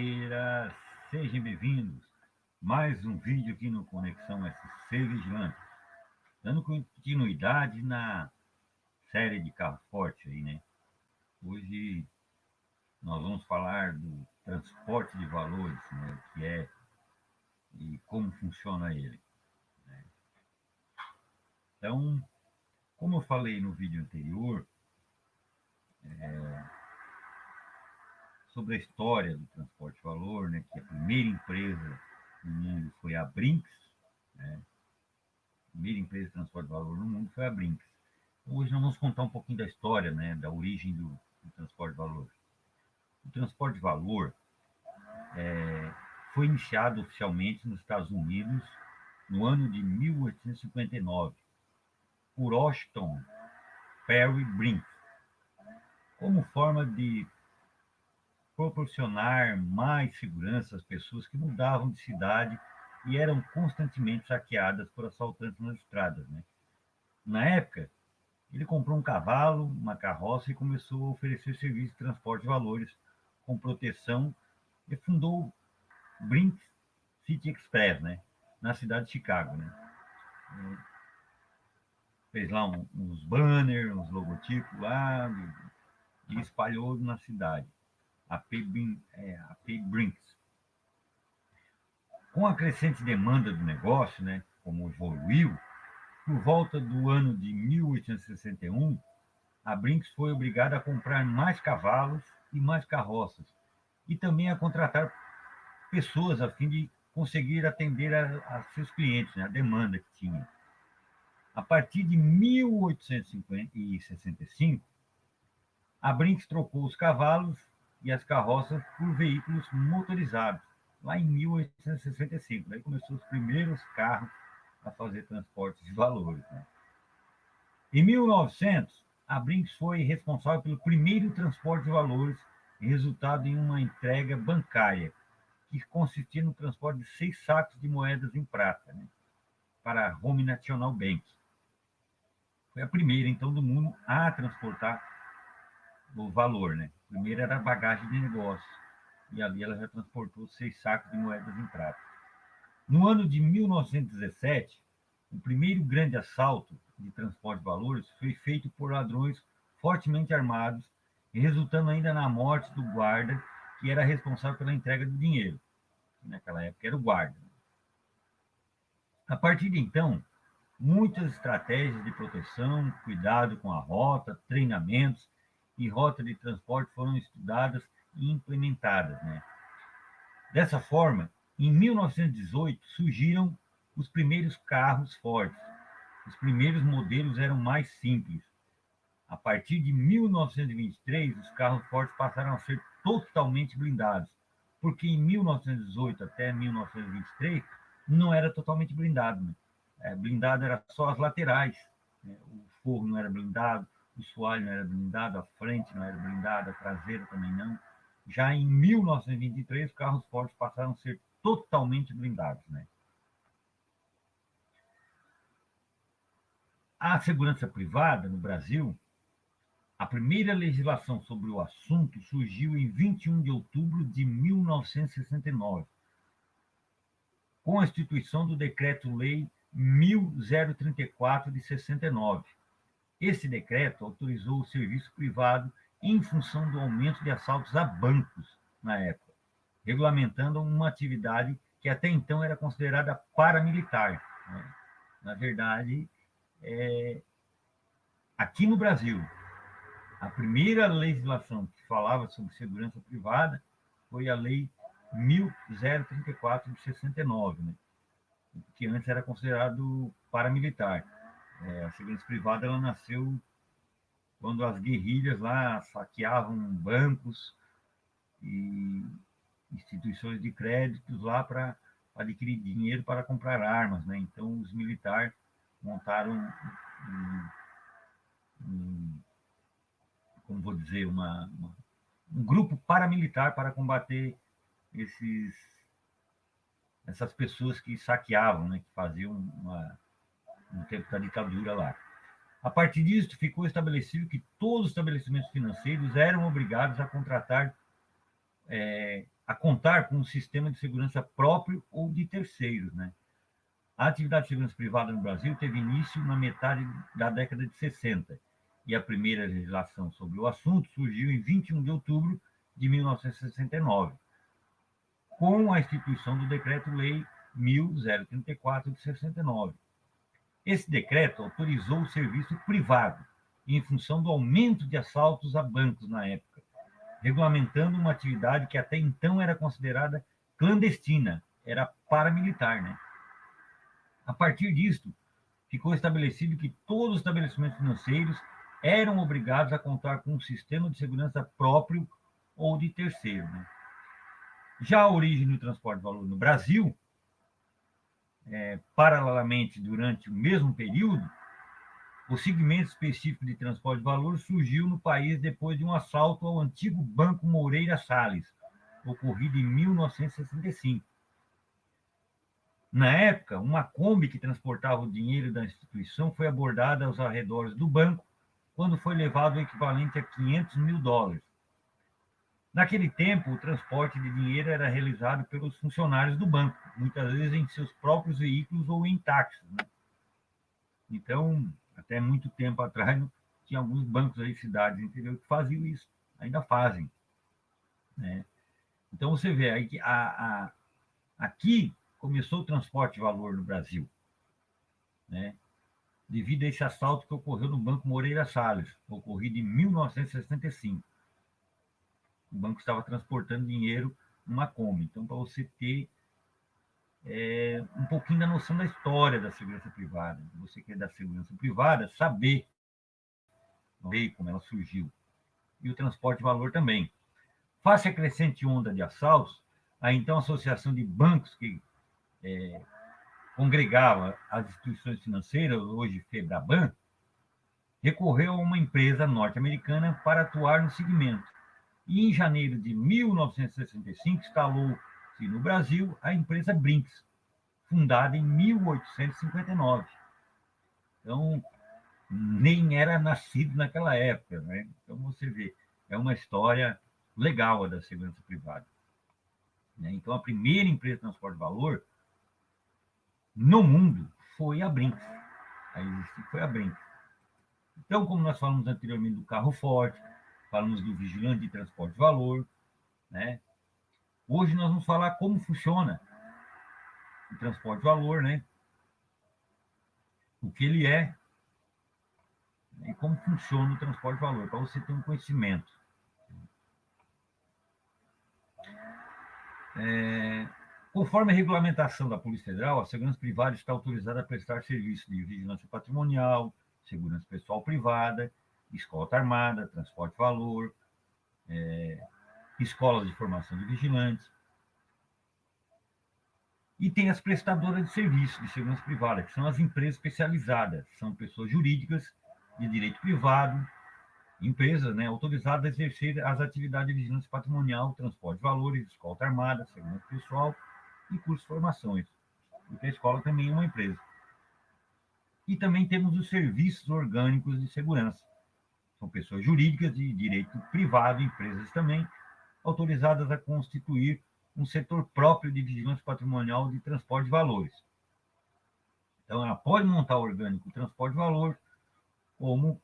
Oliveira, sejam bem-vindos. Mais um vídeo aqui no Conexão SC Vigilante, dando continuidade na série de carro forte aí, né? Hoje nós vamos falar do transporte de valores, né? O que é e como funciona ele. Então, como eu falei no vídeo anterior, sobre a história do transporte de valor, né? Que a primeira empresa no mundo foi a Brinks, né? A primeira empresa de transporte de valor no mundo foi a Brinks. Então, hoje nós vamos contar um pouquinho da história, né, da origem do transporte de valor. O transporte de valor foi iniciado oficialmente nos Estados Unidos no ano de 1859 por Washington Perry Brinks, como forma de proporcionar mais segurança às pessoas que mudavam de cidade e eram constantemente saqueadas por assaltantes nas estradas, né? Na época, ele comprou um cavalo, uma carroça e começou a oferecer serviço de transporte de valores com proteção e fundou o Brinks City Express, né, na cidade de Chicago, né. Fez lá uns banners, uns logotipos lá e espalhou na cidade. A P Brinks. Com a crescente demanda do negócio, né, como evoluiu, por volta do ano de 1861, a Brinks foi obrigada a comprar mais cavalos e mais carroças, e também a contratar pessoas a fim de conseguir atender a seus clientes, né, a demanda que tinha. A partir de 1865, a Brinks trocou os cavalos e as carroças por veículos motorizados, lá em 1865. Daí começou os primeiros carros a fazer transportes de valores, né? Em 1900, a Brinks foi responsável pelo primeiro transporte de valores, resultado em uma entrega bancária, que consistia no transporte de 6 sacos de moedas em prata, né, para a Home National Bank. Foi a primeira, então, do mundo a transportar o valor. Né? A primeira era a bagagem de negócio, e ali ela já transportou 6 sacos de moedas em prata. No ano de 1917, o primeiro grande assalto de transporte de valores foi feito por ladrões fortemente armados, resultando ainda na morte do guarda que era responsável pela entrega do dinheiro. Naquela época era o guarda. A partir de então, muitas estratégias de proteção, cuidado com a rota, treinamentos e rota de transporte foram estudadas e implementadas, né? Dessa forma, em 1918 surgiram os primeiros carros fortes. Os primeiros modelos eram mais simples. A partir de 1923, os carros fortes passaram a ser totalmente blindados, porque em 1918 até 1923 não era totalmente blindado, né? Blindado era só as laterais, né? O forro não era blindado, o soalho não era blindado, a frente não era blindada, a traseira também não. Já em 1923, os carros fortes passaram a ser totalmente blindados, né? A segurança privada no Brasil, a primeira legislação sobre o assunto surgiu em 21 de outubro de 1969, com a instituição do Decreto-Lei 1034 de 69. Esse decreto autorizou o serviço privado em função do aumento de assaltos a bancos na época, regulamentando uma atividade que até então era considerada paramilitar, né? Na verdade, aqui no Brasil, a primeira legislação que falava sobre segurança privada foi a Lei 1034 de 69, né? Que antes era considerado paramilitar. A segurança privada ela nasceu quando as guerrilhas lá saqueavam bancos e instituições de créditos lá para adquirir dinheiro para comprar armas, né? Então os militares montaram um, como vou dizer, um grupo paramilitar para combater esses, essas pessoas que saqueavam, né, que faziam um tempo da ditadura lá. A partir disso, ficou estabelecido que todos os estabelecimentos financeiros eram obrigados a contratar a contar com um sistema de segurança próprio ou de terceiros, né? A atividade de segurança privada no Brasil teve início na metade da década de 60 e a primeira legislação sobre o assunto surgiu em 21 de outubro de 1969, com a instituição do Decreto-Lei 1034 de 69. Esse decreto autorizou o serviço privado em função do aumento de assaltos a bancos na época, regulamentando uma atividade que até então era considerada clandestina, era paramilitar, né? A partir disto, ficou estabelecido que todos os estabelecimentos financeiros eram obrigados a contar com um sistema de segurança próprio ou de terceiro, né? Já a origem do transporte de valor no Brasil, paralelamente, durante o mesmo período, o segmento específico de transporte de valor surgiu no país depois de um assalto ao antigo Banco Moreira Salles, ocorrido em 1965. Na época, uma Kombi que transportava o dinheiro da instituição foi abordada aos arredores do banco, quando foi levado o equivalente a US$ 500 mil. Naquele tempo, o transporte de dinheiro era realizado pelos funcionários do banco, muitas vezes em seus próprios veículos ou em táxis, né? Então, até muito tempo atrás, tinha alguns bancos aí, cidades interior, que faziam isso, ainda fazem, né? Então, você vê aí que aqui começou o transporte de valor no Brasil, né? Devido a esse assalto que ocorreu no Banco Moreira Salles, ocorrido em 1965. O banco estava transportando dinheiro numa Kombi. Então, para você ter um pouquinho da noção da história da segurança privada, você que é da segurança privada, saber como ela surgiu. E o transporte de valor também. Face à crescente onda de assaltos, a então Associação de Bancos, que congregava as instituições financeiras, hoje FEBRABAN, recorreu a uma empresa norte-americana para atuar no segmento. E em janeiro de 1965 instalou-se no Brasil a empresa Brinks, fundada em 1859. Então, nem era nascido naquela época, né? Então, você vê, é uma história legal a da segurança privada, né? Então, a primeira empresa de transporte de valor no mundo foi a Brinks. A existir foi a Brinks. Então, como nós falamos anteriormente do carro forte, falamos do vigilante de transporte de valor, né? Hoje nós vamos falar como funciona o transporte de valor, né? O que ele é, né? E como funciona o transporte de valor, para você ter um conhecimento. Conforme a regulamentação da Polícia Federal, a segurança privada está autorizada a prestar serviço de vigilância patrimonial, segurança pessoal privada, escolta armada, transporte de valor, escolas de formação de vigilantes. E tem as prestadoras de serviço de segurança privada, que são as empresas especializadas, são pessoas jurídicas de direito privado, empresas, né, autorizadas a exercer as atividades de vigilância patrimonial, transporte de valores, escolta armada, segurança pessoal e cursos de formações, porque a escola também é uma empresa. E também temos os serviços orgânicos de segurança. São pessoas jurídicas de direito privado, empresas também, autorizadas a constituir um setor próprio de vigilância patrimonial de transporte de valores. Então, ela pode montar o orgânico de transporte de valor, como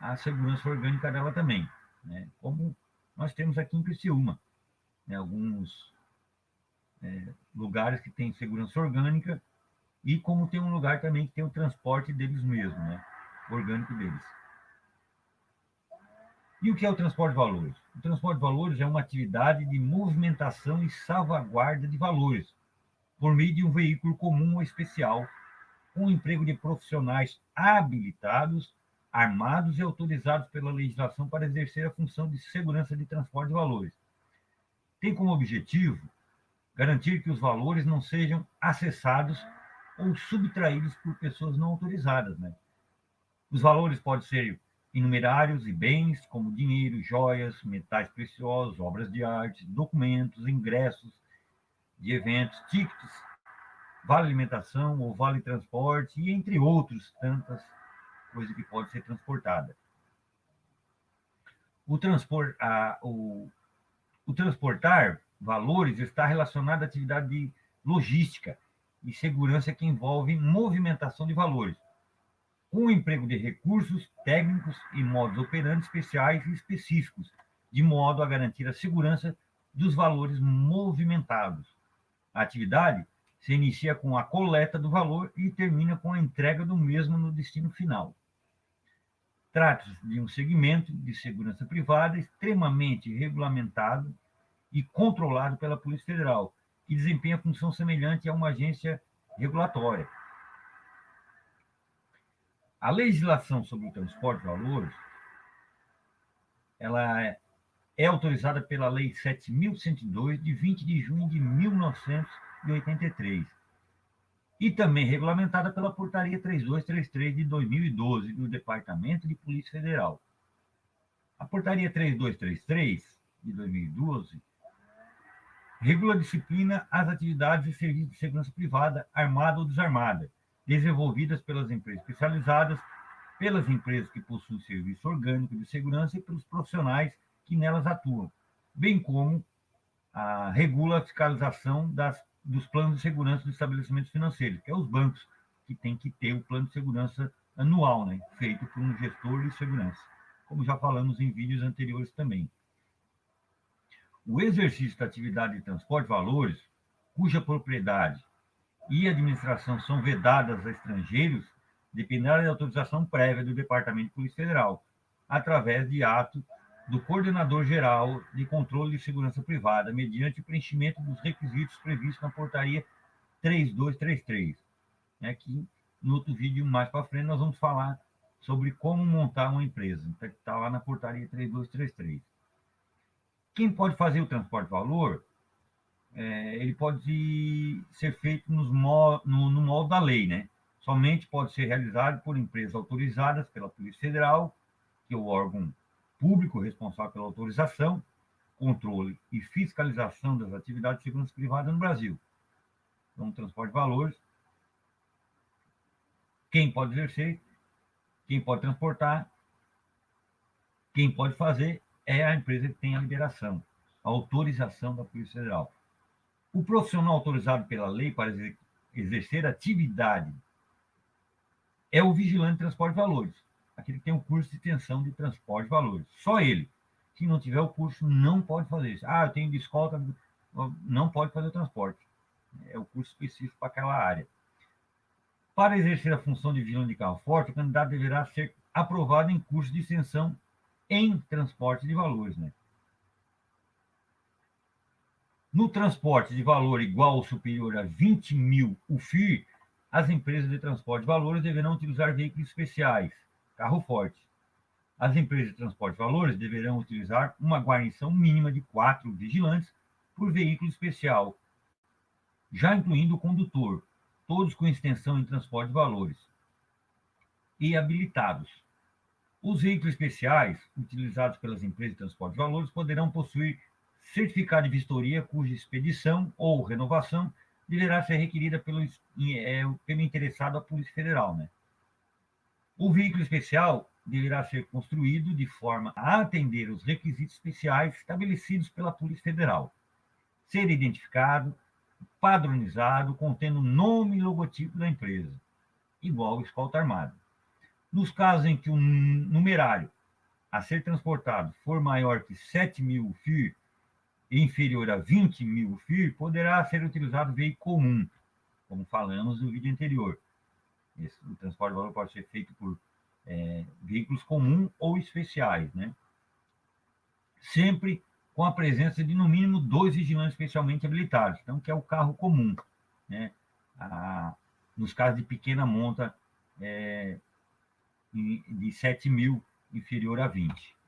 a segurança orgânica dela também, né? Como nós temos aqui em Criciúma, né? Alguns lugares que tem segurança orgânica e como tem um lugar também que tem o transporte deles mesmos, né? Orgânico deles. E o que é o transporte de valores? O transporte de valores é uma atividade de movimentação e salvaguarda de valores, por meio de um veículo comum ou especial, com o emprego de profissionais habilitados, armados e autorizados pela legislação para exercer a função de segurança de transporte de valores. Tem como objetivo garantir que os valores não sejam acessados ou subtraídos por pessoas não autorizadas, né? Os valores podem ser em numerários e bens, como dinheiro, joias, metais preciosos, obras de arte, documentos, ingressos de eventos, tickets, vale alimentação ou vale transporte, e entre outros tantas coisas que pode ser transportada. O transportar valores está relacionado à atividade de logística e segurança que envolve movimentação de valores, com o emprego de recursos técnicos e modos operantes especiais e específicos, de modo a garantir a segurança dos valores movimentados. A atividade se inicia com a coleta do valor e termina com a entrega do mesmo no destino final. Trata-se de um segmento de segurança privada extremamente regulamentado e controlado pela Polícia Federal, que desempenha função semelhante a uma agência regulatória. A legislação sobre o transporte de valores, ela é autorizada pela Lei 7.102, de 20 de junho de 1983, e também regulamentada pela Portaria 3233 de 2012, do Departamento de Polícia Federal. A Portaria 3233 de 2012 regula a disciplina as atividades e serviços de segurança privada, armada ou desarmada, desenvolvidas pelas empresas especializadas, pelas empresas que possuem serviço orgânico de segurança e pelos profissionais que nelas atuam, bem como regula a fiscalização dos planos de segurança dos estabelecimentos financeiros, que é os bancos, que tem que ter o plano de segurança anual, né, feito por um gestor de segurança, como já falamos em vídeos anteriores também. O exercício da atividade de transporte de valores, cuja propriedade e administração são vedadas a estrangeiros, dependerá de autorização prévia do Departamento de Polícia Federal, através de ato do Coordenador-Geral de Controle de Segurança Privada, mediante o preenchimento dos requisitos previstos na Portaria 3233. Que no outro vídeo, mais para frente, nós vamos falar sobre como montar uma empresa. Então, está lá na Portaria 3233. Quem pode fazer o transporte de valor, ele pode ser feito no modo da lei, né? Somente pode ser realizado por empresas autorizadas pela Polícia Federal, que é o órgão público responsável pela autorização, controle e fiscalização das atividades de segurança privada no Brasil. Então, transporte de valores, quem pode exercer, quem pode transportar, quem pode fazer é a empresa que tem a liberação, a autorização da Polícia Federal. O profissional autorizado pela lei para exercer atividade é o vigilante de transporte de valores, aquele que tem o curso de extensão de transporte de valores. Só ele. Se não tiver o curso, não pode fazer isso. Eu tenho de escolta, não pode fazer o transporte. É o curso específico para aquela área. Para exercer a função de vigilante de carro forte, o candidato deverá ser aprovado em curso de extensão em transporte de valores, né? No transporte de valor igual ou superior a 20 mil UFIR, as empresas de transporte de valores deverão utilizar veículos especiais, carro forte. As empresas de transporte de valores deverão utilizar uma guarnição mínima de 4 vigilantes por veículo especial, já incluindo o condutor, todos com extensão em transporte de valores, e habilitados. Os veículos especiais, utilizados pelas empresas de transporte de valores, poderão possuir certificado de vistoria cuja expedição ou renovação deverá ser requerida pelo interessado à Polícia Federal, né? O veículo especial deverá ser construído de forma a atender os requisitos especiais estabelecidos pela Polícia Federal, ser identificado, padronizado, contendo nome e logotipo da empresa, igual ao escolta armada. Nos casos em que o numerário a ser transportado for maior que 7 mil FIR e inferior a 20 mil FIR, poderá ser utilizado veículo comum, como falamos no vídeo anterior. O transporte de valor pode ser feito por veículos comuns ou especiais, né? Sempre com a presença de, no mínimo, 2 vigilantes especialmente habilitados, então, que é o carro comum, né? Nos casos de pequena monta, de 7 mil inferior a 20.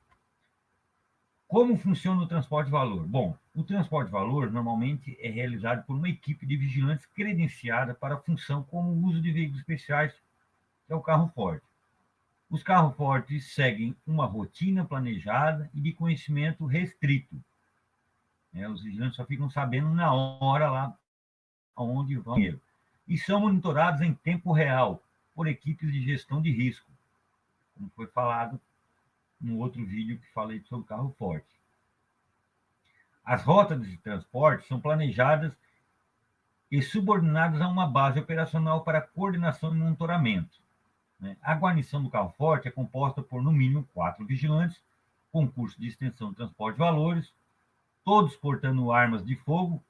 Como funciona o transporte de valor? Bom, o transporte de valor normalmente é realizado por uma equipe de vigilantes credenciada para a função como o uso de veículos especiais, que é o carro forte. Os carros fortes seguem uma rotina planejada e de conhecimento restrito. Os vigilantes só ficam sabendo na hora lá onde vão. E são monitorados em tempo real por equipes de gestão de risco, como foi falado no outro vídeo que falei sobre o carro forte. As rotas de transporte são planejadas e subordinadas a uma base operacional para coordenação e monitoramento, né? A guarnição do carro forte é composta por, no mínimo, 4 vigilantes, com curso de extensão de transporte de valores, todos portando armas de fogo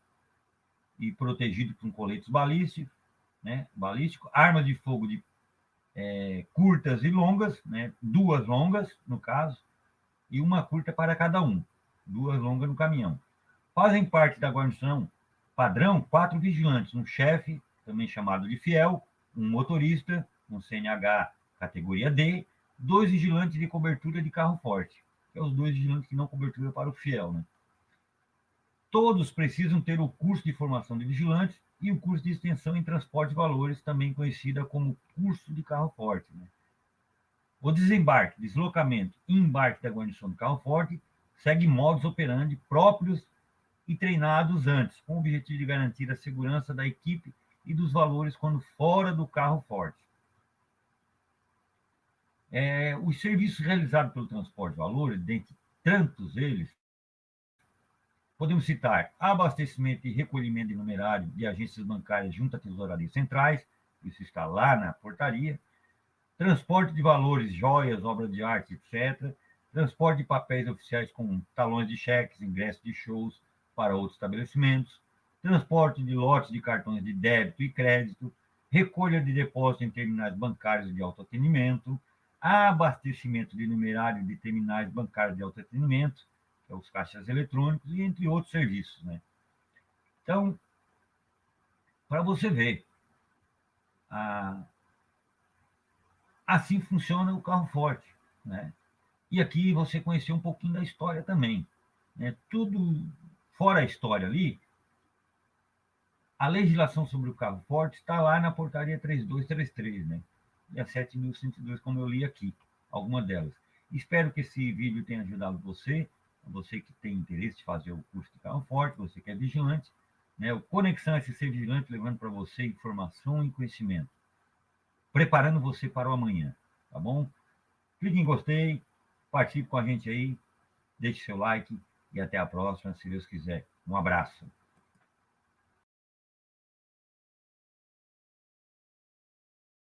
e protegidos com coletes balísticos, né? Armas de fogo de curtas e longas, né? 2 longas, no caso, e uma curta para cada um, 2 longas no caminhão. Fazem parte da guarnição padrão 4 vigilantes, um chefe, também chamado de fiel, um motorista, um CNH categoria D, 2 vigilantes de cobertura de carro forte, que é os 2 vigilantes que dão cobertura para o fiel, né? Todos precisam ter o curso de formação de vigilantes e o curso de extensão em transporte de valores, também conhecida como curso de carro forte, né? O desembarque, deslocamento e embarque da guarnição do carro forte segue modos operandi próprios e treinados antes, com o objetivo de garantir a segurança da equipe e dos valores quando fora do carro forte. Os serviços realizados pelo transporte de valores, dentre tantos eles, podemos citar abastecimento e recolhimento de numerário de agências bancárias junto a tesourarias centrais, isso está lá na portaria, transporte de valores, joias, obras de arte, etc., transporte de papéis oficiais como talões de cheques, ingressos de shows para outros estabelecimentos, transporte de lotes de cartões de débito e crédito, recolha de depósito em terminais bancários de autoatendimento, abastecimento de numerário de terminais bancários de autoatendimento, que é os caixas eletrônicos, e entre outros serviços, né? Então, para você ver, assim funciona o carro forte, né? E aqui você conheceu um pouquinho da história também, né? Tudo fora a história ali, a legislação sobre o carro forte está lá na portaria 3233, né? E a 7.102, como eu li aqui, alguma delas. Espero que esse vídeo tenha ajudado você que tem interesse de fazer o curso de carro forte, você que é vigilante, né? O Conexão SC Vigilante levando para você informação e conhecimento, preparando você para o amanhã, tá bom? Clique em gostei, participe com a gente aí, deixe seu like e até a próxima, se Deus quiser. Um abraço.